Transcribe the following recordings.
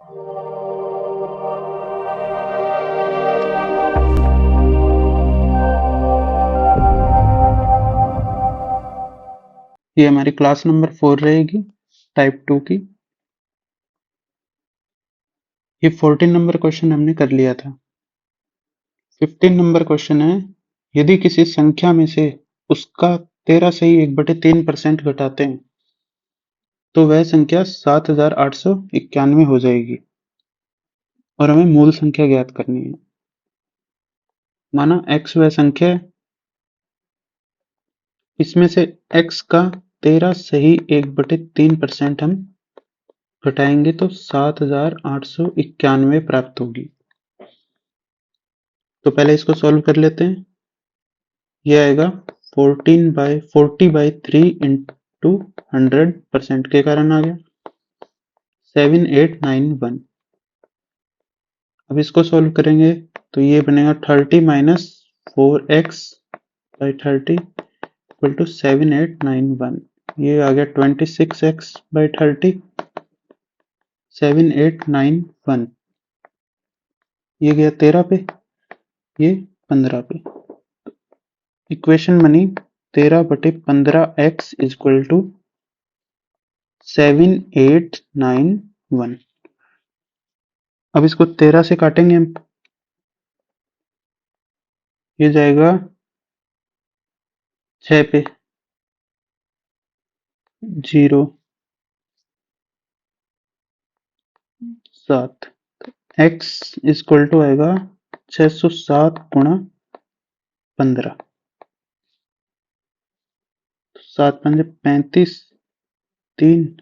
ये हमारी class number 4 रहेगी, टाइप 2 की। ये 14 नंबर क्वेश्चन हमने कर लिया था। 15 नंबर क्वेश्चन है, यदि किसी संख्या में से उसका 13 1/3% घटाते हैं तो वह संख्या 7891 हो जाएगी और हमें मूल संख्या ज्ञात करनी है। माना x वह संख्या है, इसमें से x का 13 हम घटाएंगे तो 7891 प्राप्त होगी। तो पहले इसको सॉल्व कर लेते हैं। यह आएगा 40/3 इंटू 100% के कारण आ गया 7891। अब इसको सॉल्व करेंगे तो ये बनेगा 30 माइनस 4x/30 इक्वल टू 7891। ये आ गया 26x/30 7891। ये गया 13 पे, ये 15 पे। इक्वेशन बनी 13/15x इक्वल टू 7891। अब इसको 13 से काटेंगे हम, ये जाएगा 6 पे, 0 7। x इक्वल टू आएगा 607 गुणा 15। 7 5 35, 3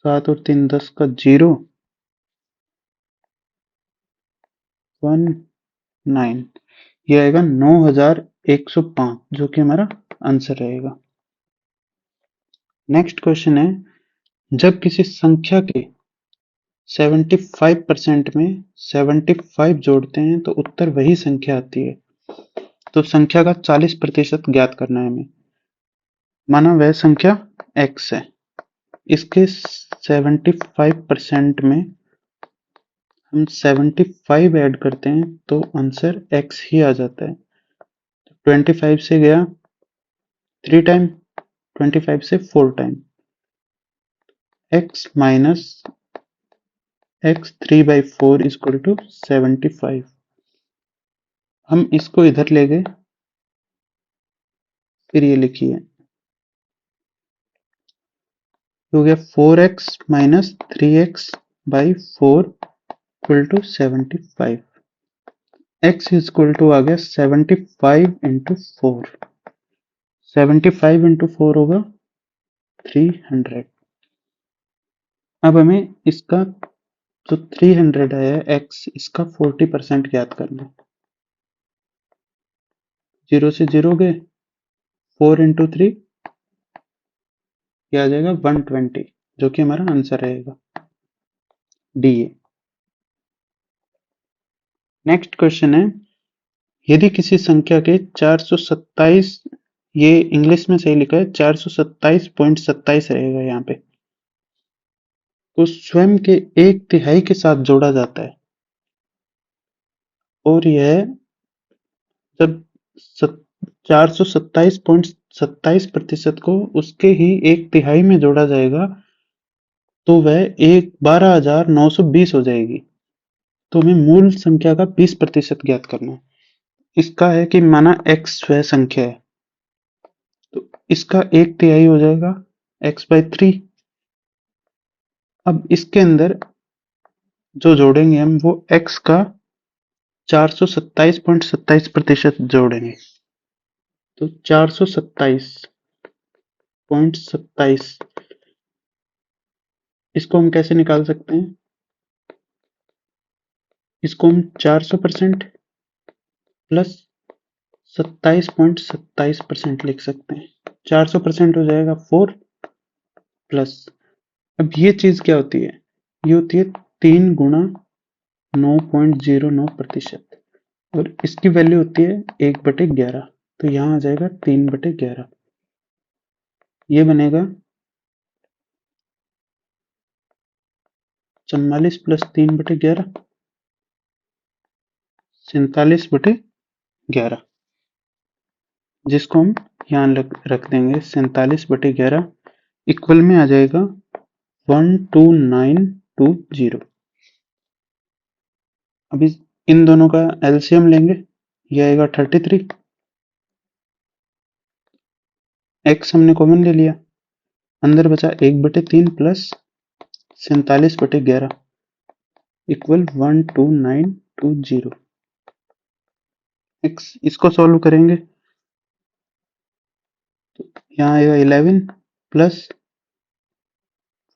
7 और 3 10 का 0 1 9। ये आएगा 9105 जो कि हमारा आंसर रहेगा। नेक्स्ट क्वेश्चन है, जब किसी संख्या के 75% में 75 जोड़ते हैं तो उत्तर वही संख्या आती है। तो संख्या का 40% ज्ञात करना है हमें। माना वह संख्या x है, इसके 75% में हम 75 ऐड करते हैं तो आंसर x ही आ जाता है। 25 से गया 3 टाइम, 25 से 4 time, x minus x 3/4 equal to 75। हम इसको इधर ले गए, फिर ये लिखिए, हो गया 4x minus 3x/4 equal to 75। x equal to आ गया 75 इंटू 4। 75 इंटू 4 होगा 300। अब हमें इसका जो 300 है x, इसका 40% ज्ञात करना है। 0 से 0 गए, 4 इंटू 3 ये आ जाएगा 120 जो कि हमारा आंसर रहेगा डी। नेक्स्ट क्वेश्चन है, यदि किसी संख्या के 427, ये इंग्लिश में सही लिखा है 427.27 रहेगा यहाँ पे, तो स्वयं के 1/3 के साथ जोड़ा जाता है और यह जब 427.27% को उसके ही 1/3 में जोड़ा जाएगा तो वह 12,920 हो जाएगी। तो हमें मूल संख्या का 20% ज्ञात करना है। इसका है कि माना x वह संख्या है तो इसका 1/3 हो जाएगा x/3। अब इसके अंदर जो जोड़ेंगे हम वो x का 427.27% जोड़ेंगे। तो 427.27 इसको हम कैसे निकाल सकते हैं? इसको हम 400% प्लस 27.27% लिख सकते हैं। 400% हो जाएगा 4 प्लस, अब ये चीज क्या होती है? ये होती है 3 गुणा 9.09% और इसकी वैल्यू होती है 1/11। तो यहाँ आ जाएगा 3/11। ये बनेगा 44 प्लस 3/11, 47/11, जिसको हम यहाँ रख देंगे 47/11 इक्वल में आ जाएगा 12920। अभी इन दोनों का एलसीएम लेंगे, ये आएगा 33, एक्स हमने कॉमन ले लिया, अंदर बचा 1/3 प्लस 47/11 इक्वल 12920। एक्स इसको सॉल्व करेंगे तो यहाँ आएगा 11 प्लस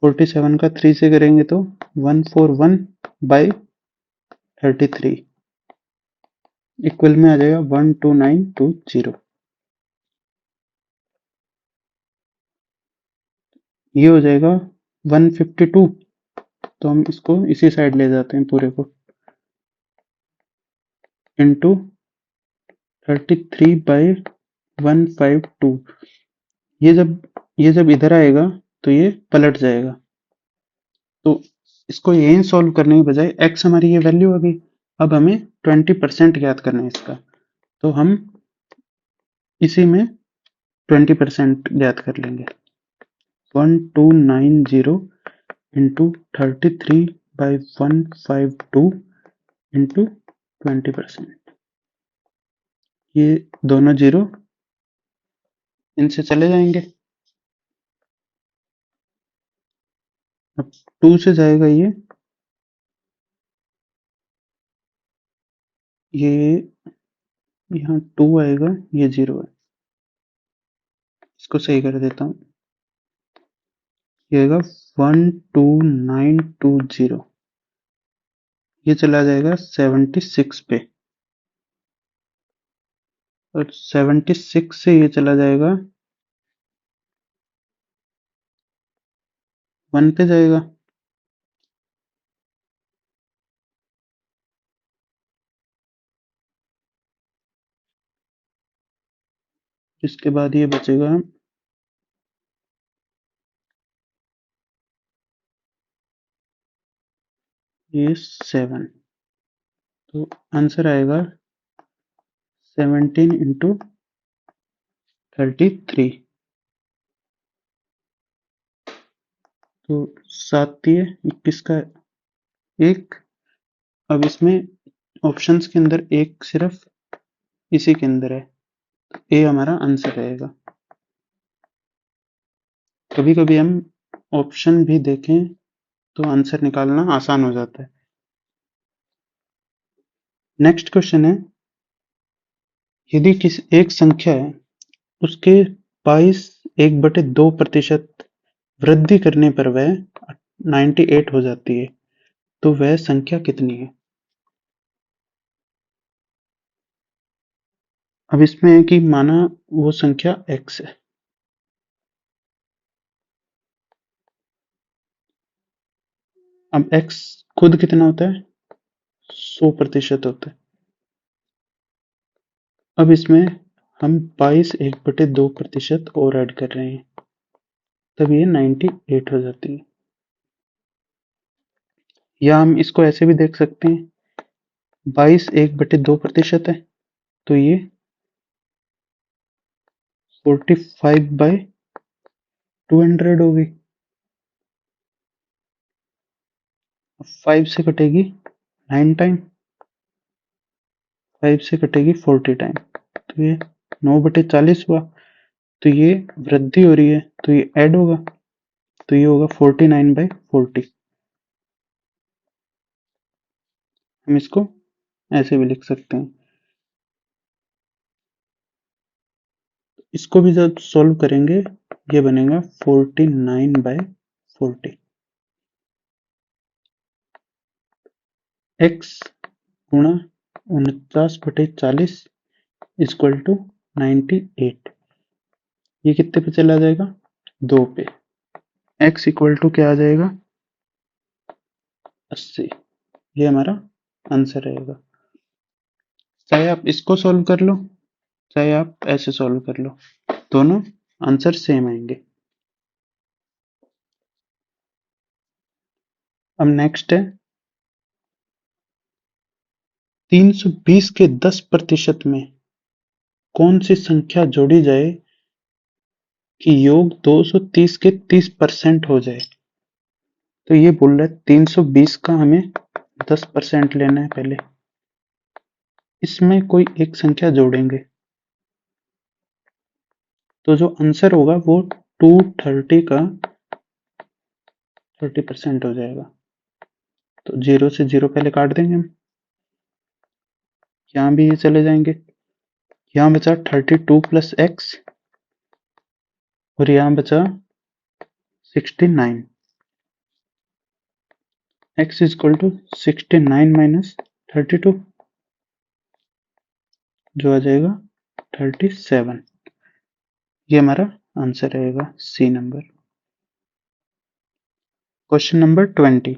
47 का 3 से करेंगे तो 141/33 इक्वल में आ जाएगा 12920। ये हो जाएगा 152, तो हम इसको इसी साइड ले जाते हैं पूरे को, इंटू 33/152। ये जब इधर आएगा तो ये पलट जाएगा, तो इसको यहीं सॉल्व करने की बजाय एक्स हमारी ये वैल्यू आ गई, अब हमें 20% ज्ञात करना है इसका, तो हम इसी में 20% ज्ञात कर लेंगे। 1290 इंटू 33/152 इंटू 20%, ये दोनों जीरो इनसे चले जाएंगे। अब 2 से जाएगा ये यहाँ 2 आएगा, ये 0 है, इसको सही कर देता हूँ, ये आएगा 12920, ये चला जाएगा 76 पे, और 76 से ये चला जाएगा 1 पे जाएगा, इसके बाद ये बचेगा ये 7, तो आंसर आएगा 17 इंटू 33, तो 7×3 = 21 का एक। अब इसमें ऑप्शंस के अंदर एक सिर्फ इसी के अंदर है, तो ए हमारा आंसर रहेगा। कभी कभी हम ऑप्शन भी देखें तो आंसर निकालना आसान हो जाता है। नेक्स्ट क्वेश्चन है, यदि किसी एक संख्या है उसके 22 1/2% वृद्धि करने पर वह 98 हो जाती है, तो वह संख्या कितनी है? अब इसमें है कि माना वो संख्या x है, अब x खुद कितना होता है? 100% होता है। अब इसमें हम 22 1/2% और ऐड कर रहे हैं, तब ये 98 हो जाती है। या हम इसको ऐसे भी देख सकते हैं, 22 1/2% है, तो ये 45/200 होगी। 5 से कटेगी 9 टाइम, 5 से कटेगी 40 टाइम, तो ये 9/40 हुआ, तो ये वृद्धि हो रही है, तो ये ऐड होगा, तो ये होगा 49/40। हम इसको ऐसे भी लिख सकते हैं। इसको भी जब सॉल्व करेंगे ये बनेगा 49/40। x गुणा 49/40 इक्वल टू 98, ये कितने पे चला जाएगा? 2 पे। x इक्वल टू क्या आ जाएगा? 80, ये हमारा आंसर रहेगा। चाहे आप इसको सॉल्व कर लो, चाहे आप ऐसे सॉल्व कर लो, दोनों आंसर सेम आएंगे। अब नेक्स्ट है 320 के 10% में कौन सी संख्या जोड़ी जाए कि योग 230 के 30% हो जाए। तो ये बोल रहा है 320 का हमें 10% लेना है पहले, इसमें कोई एक संख्या जोड़ेंगे तो जो आंसर होगा वो 230 का 30% हो जाएगा। तो 0 से 0 पहले काट देंगे हम, यहाँ भी ये चले जाएंगे, यहाँ बचा 32 प्लस एक्स और यहाँ बचा 69। x is equal to 69 minus 32 जो आ जाएगा 37। ये हमारा आंसर रहेगा सी नंबर। क्वेश्चन नंबर 20,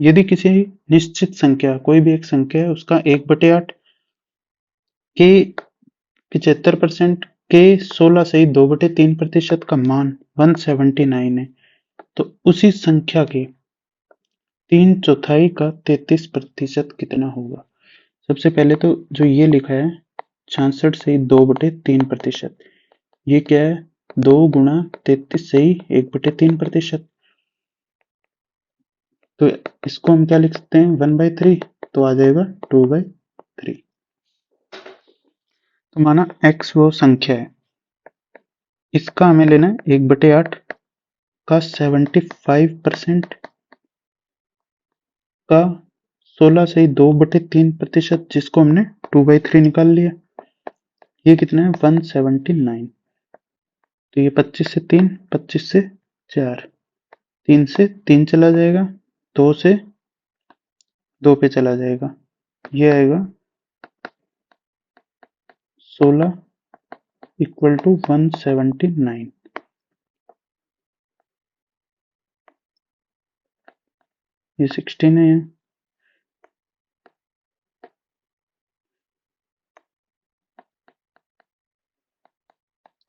यदि किसी निश्चित संख्या कोई भी एक संख्या है उसका 1/8 के 75% के 16 सही 2/3% का मान 179 है तो उसी संख्या के 3/4 का 33% कितना होगा। सबसे पहले तो जो ये लिखा है 66 सही 2/3%, ये क्या है 2 गुणा 33 सही 1/3%। तो इसको हम क्या लिख सकते हैं 1/3, तो आ जाएगा 2/3। तो माना x वो संख्या है, इसका हमें लेना है 1/8 का 75% का 16 सही 2/3%, जिसको हमने 2/3 निकाल लिया। ये कितना है 179। तो ये 25 से 3, 25 से 4, 3 से 3 चला जाएगा, 2 से 2 पे चला जाएगा, ये आएगा 16 इक्वल टू 179। ये 16 है,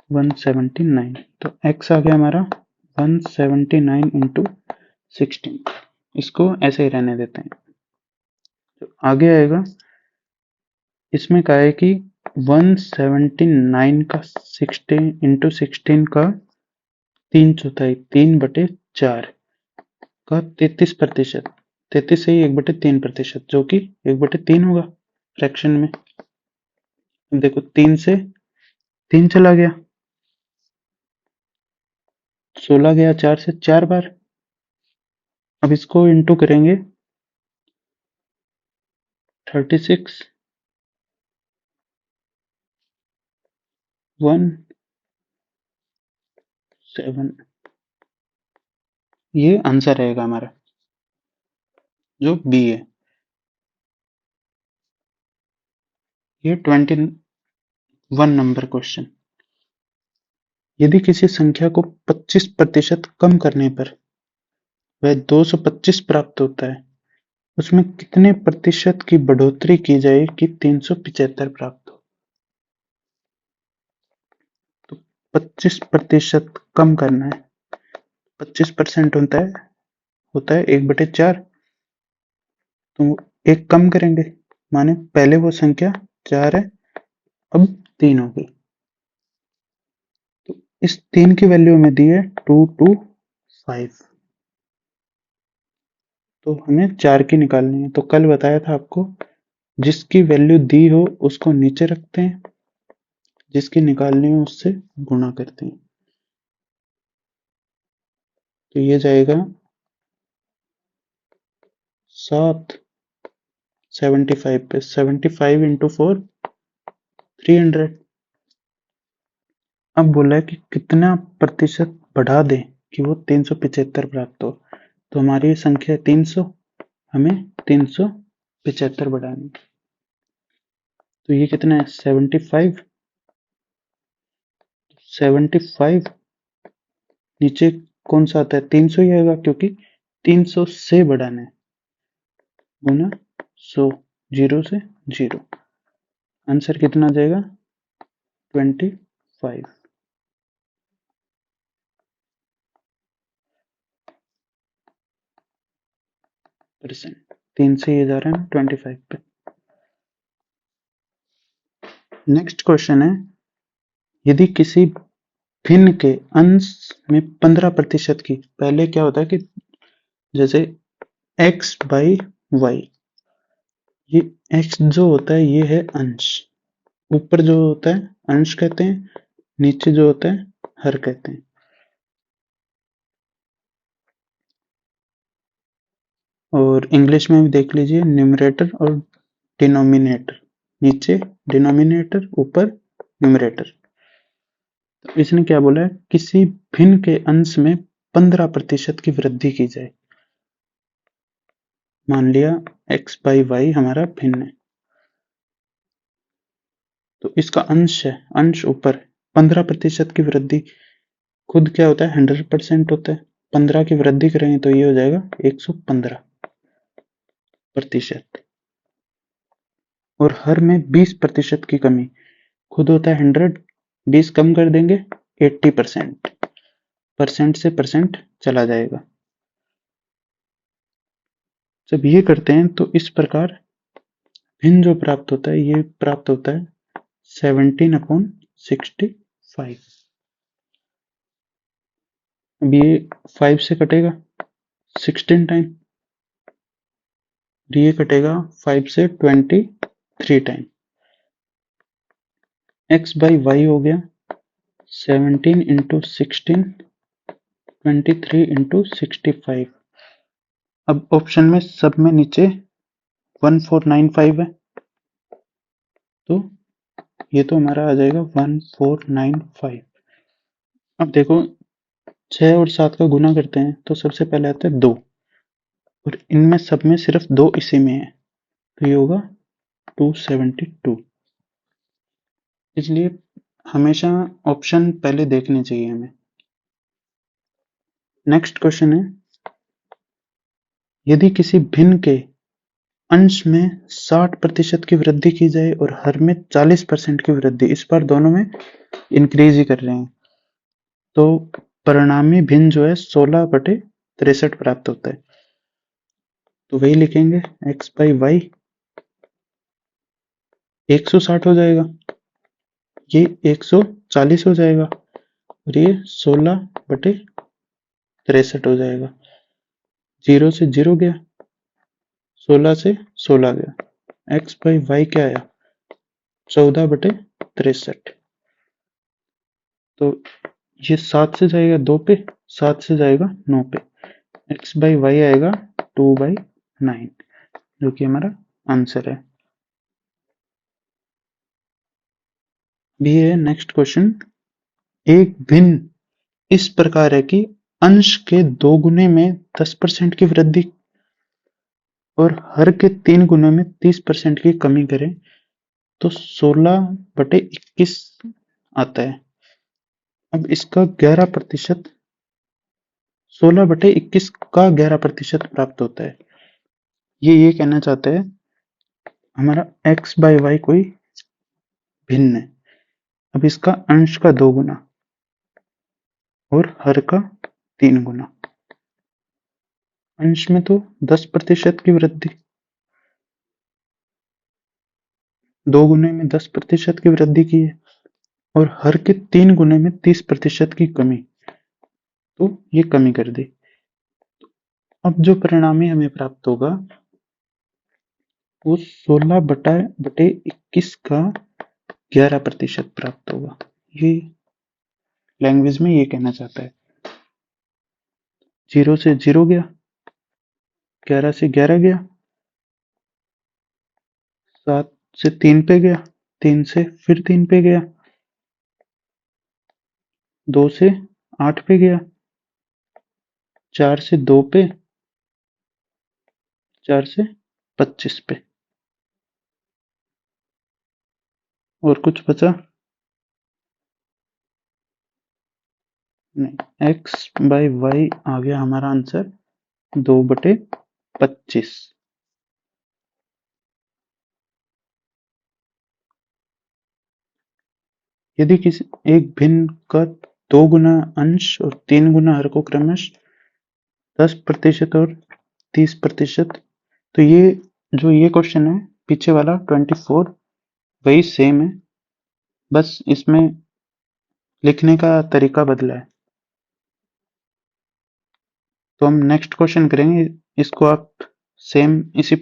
179। तो x आ गया हमारा 179 इंटू 16। इसको ऐसे ही रहने देते हैं। तो आगे आएगा, इसमें कहा है कि 179 का 16 इंटू 16 का 3/4 3/4 का 33%, 33 से ही 1/3%, जो कि 1/3 होगा फ्रैक्शन में। देखो 3 से 3 चला गया, 16 गया 4 से 4 बार। अब इसको इंटू करेंगे 36 17, ये आंसर रहेगा हमारा जो बी है। ये 21 नंबर क्वेश्चन, यदि किसी संख्या को 25% कम करने पर वह 225 प्राप्त होता है, उसमें कितने प्रतिशत की बढ़ोतरी की जाए कि 375 प्राप्त हो। तो 25% कम करना है, 25% होता है 1/4। तो एक कम करेंगे, माने पहले वो संख्या 4 है, अब 3 हो गई। तो इस 3 की वैल्यू हमें दी है 225, तो हमें 4 की निकालनी है। तो कल बताया था आपको, जिसकी वैल्यू दी हो उसको नीचे रखते हैं, जिसकी निकालनी हो उससे गुणा करते हैं। तो ये जाएगा 7 75 पे 75 इंटू 4 300। अब बोला है कि कितना प्रतिशत बढ़ा दें कि वो 375 प्राप्त हो। तो हमारी संख्या है 300, हमें 375 बढ़ानी। तो ये कितना है 75, 75 नीचे कौन सा आता है 300 ही आएगा, क्योंकि 300 से बढ़ाना है, गुना 100, 0 से 0। आंसर कितना आ जाएगा 25। परसेंट। 3 से ये जा रहा है 25 पे। नेक्स्ट क्वेश्चन है, यदि किसी भिन्न के अंश में 15% की, पहले क्या होता है कि जैसे x बाई वाई, ये x जो होता है ये है अंश, ऊपर जो होता है अंश कहते हैं, नीचे जो होता है हर कहते हैं। और इंग्लिश में भी देख लीजिए, न्यूमरेटर और डिनोमिनेटर, नीचे डिनोमिनेटर ऊपर न्यूमरेटर। तो इसने क्या बोला है, किसी भिन्न के अंश में 15% की वृद्धि की जाए। मान लिया x बाई वाई हमारा भिन्न है, तो इसका अंश है, अंश ऊपर 15% की वृद्धि, खुद क्या होता है 100% होता है, 15 की वृद्धि करेंगे तो ये हो जाएगा 115%। और हर में 20% की कमी, खुद होता है 100, 20 कम कर देंगे 80%, परसेंट से परसेंट चला जाएगा। जब ये करते हैं तो इस प्रकार भिन्न जो प्राप्त होता है ये प्राप्त होता है 17/65। अब ये 5 से कटेगा 16 टाइम, ये कटेगा 5 से 23 टाइम। x बाई वाई हो गया 17 इंटू 16, 23 इंटू 65। अब ऑप्शन में सब में नीचे 1495 है, तो ये तो हमारा आ जाएगा 1495। अब देखो 6 और 7 का गुना करते हैं तो सबसे पहले आता है 2, और इनमें सब में सिर्फ 2 इसी में है, तो ये होगा 272। इसलिए हमेशा ऑप्शन पहले देखने चाहिए हमें। नेक्स्ट क्वेश्चन है, यदि किसी भिन्न के अंश में 60% की वृद्धि की जाए और हर में 40% की वृद्धि, इस बार दोनों में इंक्रीज ही कर रहे हैं, तो परिणामी भिन्न जो है 16/63 प्राप्त होता है। तो वही लिखेंगे x बाई वाई 160 हो जाएगा, ये 140 हो जाएगा, और ये 16/63 हो जाएगा। 0 से 0 गया, 16 से 16 गया, x बाई वाई क्या आया 14/63। तो ये 7 से जाएगा 2 पे, 7 से जाएगा 9 पे, x बाई वाई आएगा 2/9, जो कि हमारा आंसर है। भी है नेक्स्ट क्वेश्चन, एक भिन्न इस प्रकार है कि अंश के 2 गुने में 10% की वृद्धि और हर के 3 गुने में 30% की कमी करें तो 16/21 आता है। अब इसका 11%, 16/21 का 11% प्राप्त होता है। ये कहना चाहता है हमारा x बाई वाई कोई भिन्न है। अब इसका अंश का 2 गुना और हर का 3 गुना, अंश में तो 10% की वृद्धि, 2 गुने में 10% की वृद्धि की है, और हर के 3 गुने में 30% की कमी, तो ये कमी कर दी। अब जो परिणामी हमें प्राप्त होगा वो 16/21 का 11% प्राप्त होगा। ये लैंग्वेज में ये कहना चाहता है। 0 से 0 गया, 11 से 11 गया, 7 से 3 पे गया, 3 से फिर 3 पे गया, 2 से 8 पे गया, 4 से 2 पे, 4 से 25 पे, और कुछ बचा नहीं। x बाई वाई आ गया हमारा आंसर 2/25। यदि किसी एक भिन्न का 2 गुना अंश और 3 गुना हर को क्रमश 10% और 30% तो ये जो ये क्वेश्चन है पीछे वाला 24 वही सेम है, बस इसमें लिखने का तरीका बदला है। तो हम नेक्स्ट क्वेश्चन करेंगे, इसको आप सेम इसी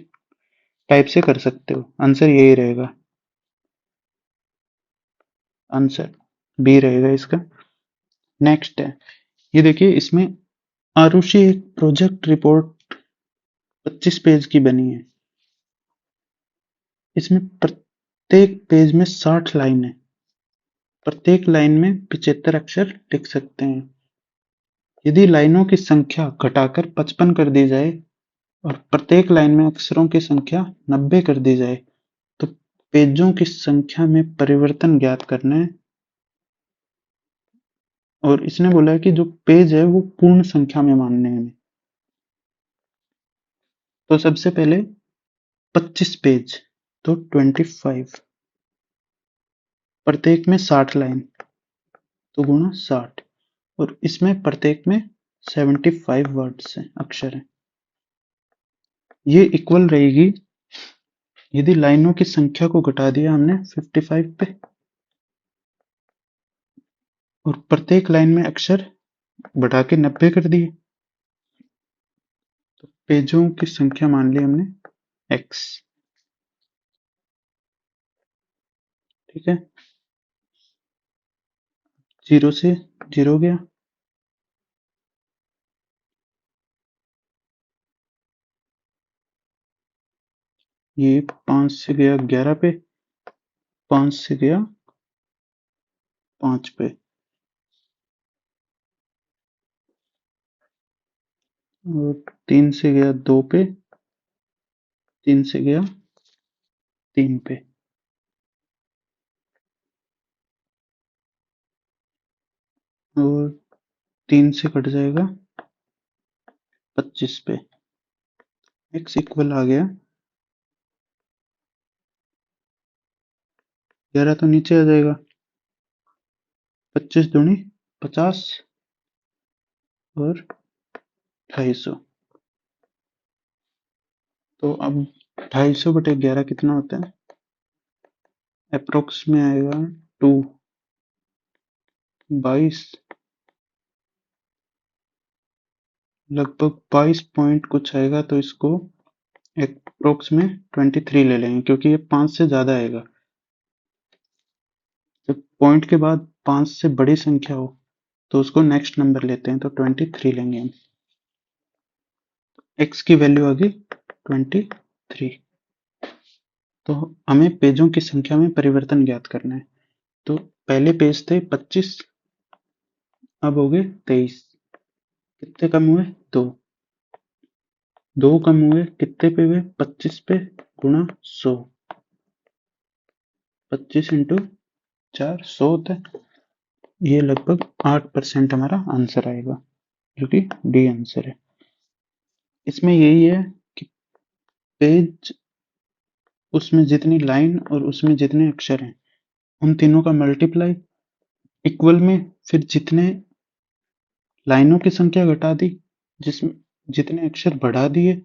टाइप से कर सकते हो, आंसर यही रहेगा, आंसर बी रहेगा इसका। नेक्स्ट है, ये देखिए इसमें आरुषि एक प्रोजेक्ट रिपोर्ट 25 पेज की बनी है। इसमें प्रत्येक पेज में 60 लाइन है, प्रत्येक लाइन में 75 अक्षर लिख सकते हैं। यदि लाइनों की संख्या घटाकर 55 कर दी जाए और प्रत्येक लाइन में अक्षरों की संख्या 90 कर दी जाए तो पेजों की संख्या में परिवर्तन ज्ञात करना है। और इसने बोला है कि जो पेज है वो पूर्ण संख्या में मानने हैं। तो सबसे पहले 25 पेज तो 25, प्रत्येक में 60 लाइन तो गुणा 60, और इसमें प्रत्येक में 75 वर्ड्स हैं, अक्षर हैं। ये इक्वल रहेगी, यदि लाइनों की संख्या को घटा दिया हमने 55 पे और प्रत्येक लाइन में अक्षर बढ़ा के 90 कर दिए, तो पेजों की संख्या मान ली हमने x। ठीक है, 0 से 0 गया, ये 5 से गया 11 पे, 5 से गया 5 पे, और 3 से गया 2 पे, 3 से गया 3 पे, और 3 से कट जाएगा 25 पे, x इक्वल आ गया 11 तो नीचे आ जाएगा, 25 दूनी 50 और 250। तो अब 250 बटे 11 कितना होता है, अप्रोक्स में आएगा 2, 22, लगभग 22 पॉइंट कुछ आएगा। तो इसको अप्रोक्स में 23 ले लेंगे क्योंकि ये 5 से ज्यादा आएगा। जब पॉइंट के बाद 5 से बड़ी संख्या हो तो उसको नेक्स्ट नंबर लेते हैं, तो 23 लेंगे हम। x की वैल्यू आ गई 23। तो हमें पेजों की संख्या में परिवर्तन ज्ञात करना है। तो पहले पेज थे 25, अब हो गए 23, कितने कम हुए, 2, 2 कम हुए, कितने पे हुए, 25 पे, गुणा 100, 25 इंटू 4, 100 होता है। ये लगभग 8% हमारा आंसर आएगा, जो कि डी आंसर है। इसमें यही है कि पेज, उसमें जितनी लाइन और उसमें जितने अक्षर हैं उन तीनों का मल्टीप्लाई इक्वल में, फिर जितने लाइनों की संख्या घटा दी, जिसमें जितने अक्षर बढ़ा दिए,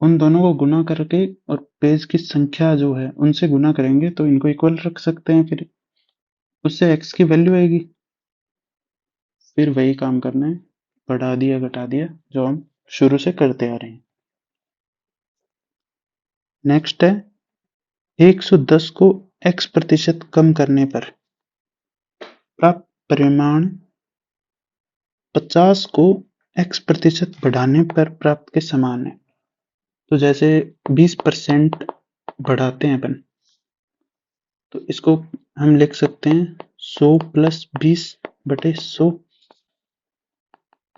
उन दोनों को गुना करके और पेज की संख्या जो है उनसे गुना करेंगे तो इनको इक्वल रख सकते हैं। फिर उससे x की वैल्यू आएगी, फिर वही काम करना है, बढ़ा दिया घटा दिया, जो हम शुरू से करते आ रहे हैं। नेक्स्ट है 110 को x प्रतिशत कम करने पर प्राप्त परिमाण 50 को x प्रतिशत बढ़ाने पर प्राप्त के समान है। तो जैसे 20% बढ़ाते हैं अपन, तो इसको हम लिख सकते हैं 100 प्लस 20 बटे 100,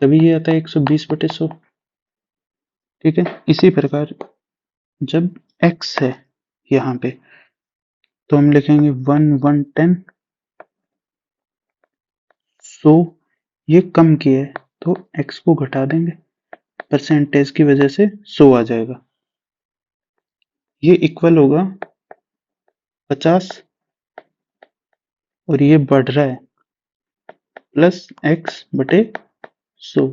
तभी ये आता है 120 बटे 100। ठीक है, इसी प्रकार जब x है यहाँ पे तो हम लिखेंगे 110, 100 ये कम किया है तो x को घटा देंगे, परसेंटेज की वजह से 100 आ जाएगा। ये इक्वल होगा 50 और ये बढ़ रहा है प्लस x बटे 100,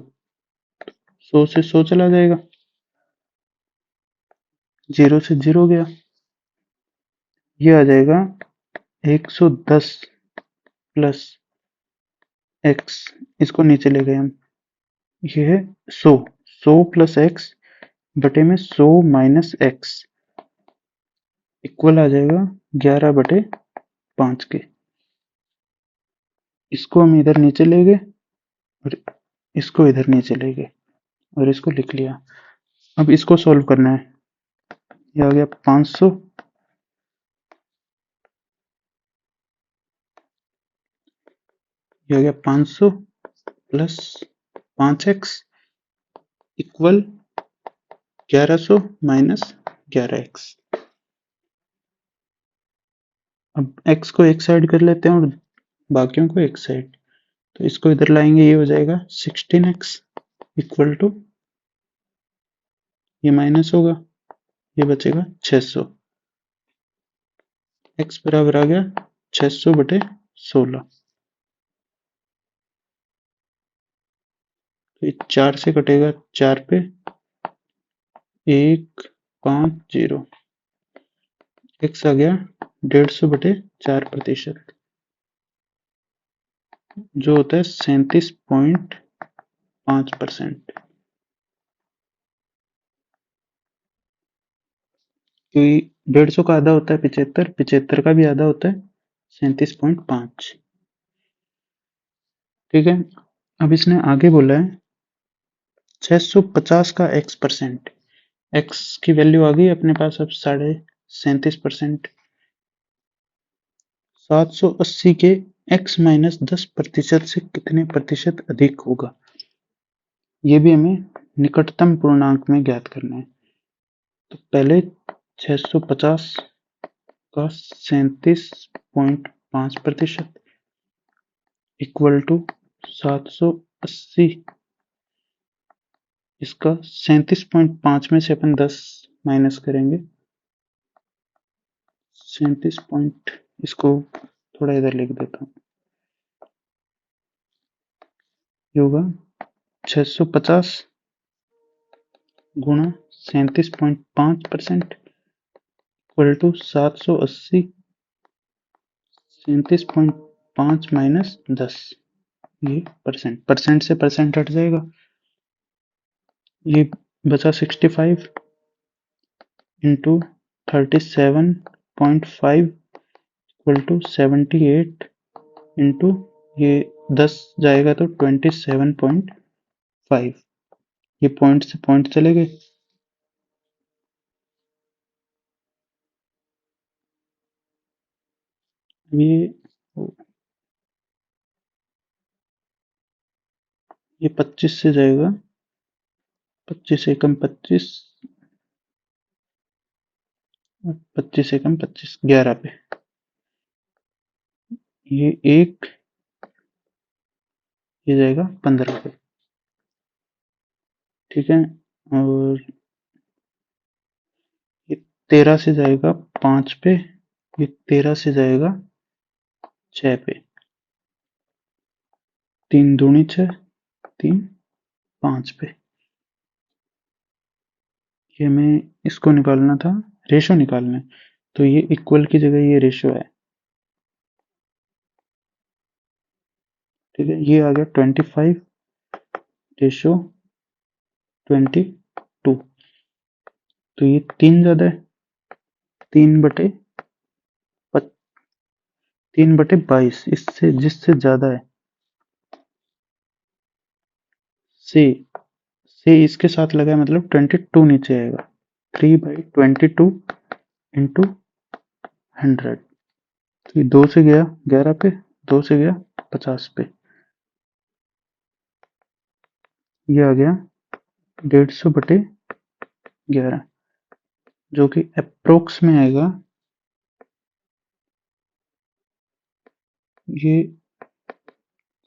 100 से 100 चला जाएगा। 0 से 0 गया, ये आ जाएगा 110 प्लस एक्स, इसको नीचे ले गए हम, ये है 100, 100 प्लस एक्स बटे में 100 माइनस एक्स इक्वल आ जाएगा 11 बटे 5 के। इसको हम इधर नीचे ले गए और इसको इधर नीचे ले गए और इसको लिख लिया। अब इसको सॉल्व करना है, ये आ गया 500, ये आ गया 500 plus 5x equal 1100 minus 11x। अब x को एक साइड कर लेते हैं और बाकियों को एक साइड, तो इसको इधर लाएंगे, ये हो जाएगा 16x इक्वल टू, ये माइनस होगा, ये बचेगा 600, x बराबर आ गया 600 बटे 16। तो ये 4 से कटेगा, 4 पे 150, x आ गया 150 बटे 4%, जो होता है 37.5%। क्योंकि 150 का आधा होता है 75, 75 का भी आधा होता है 37.5। ठीक है, अब इसने आगे बोला है 650 का x%, x की वैल्यू आ गई अपने पास अब 37.5%। 780 के x माइनस 10% से कितने प्रतिशत अधिक होगा, ये भी हमें निकटतम पूर्णांक में ज्ञात करना है। तो पहले 650 का 37.5% इक्वल टू 780, इसका 37.5 में से अपन 10 माइनस करेंगे, 37 पॉइंट, इसको थोड़ा इधर लिख देता हूँ, ये होगा 650 गुणा 37.5% इक्वल टू 780, 37.5 माइनस 10, ये परसेंट से परसेंट हट जाएगा, ये बचा 65 इंटू 37.5 इक्वल टू 78 इंटू ये 10 जाएगा तो 27.5, ये पॉइंट से पॉइंट चले गए, ये 25 से जाएगा, 25 एकम 25, 25 एकम 25, 11 पे, ये एक, ये जाएगा 15 पे। ठीक है, और ये 13 से जाएगा 5 पे, ये 13 से जाएगा 6 पे, 3 दूनी 6, 3 5 पे, ये हमें इसको निकालना था, रेशो निकालना है, तो ये इक्वल की जगह ये रेशो है। ठीक है, ये आ गया 25 रेशो 22, तो ये 3 ज्यादा है, 3/22, इससे जिससे ज्यादा है, से इसके साथ लगा है मतलब 22 नीचे आएगा, 3/22 इंटू 100, तो ये 2 से गया 11 पे, 2 से गया 50 पे, ये आ गया 150 बटे 11, जो कि अप्रोक्स में आएगा, ये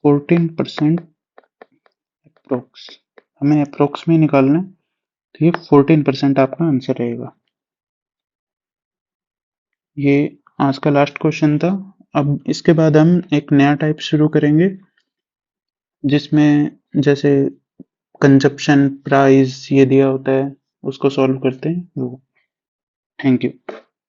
14% अप्रोक्स, हमें अप्रोक्स में निकालना है, तो ये 14% आपका आंसर रहेगा। ये आज का लास्ट क्वेश्चन था। अब इसके बाद हम एक नया टाइप शुरू करेंगे, जिसमें जैसे कंजप्शन प्राइस ये दिया होता है, उसको सॉल्व करते हैं वो। Thank you.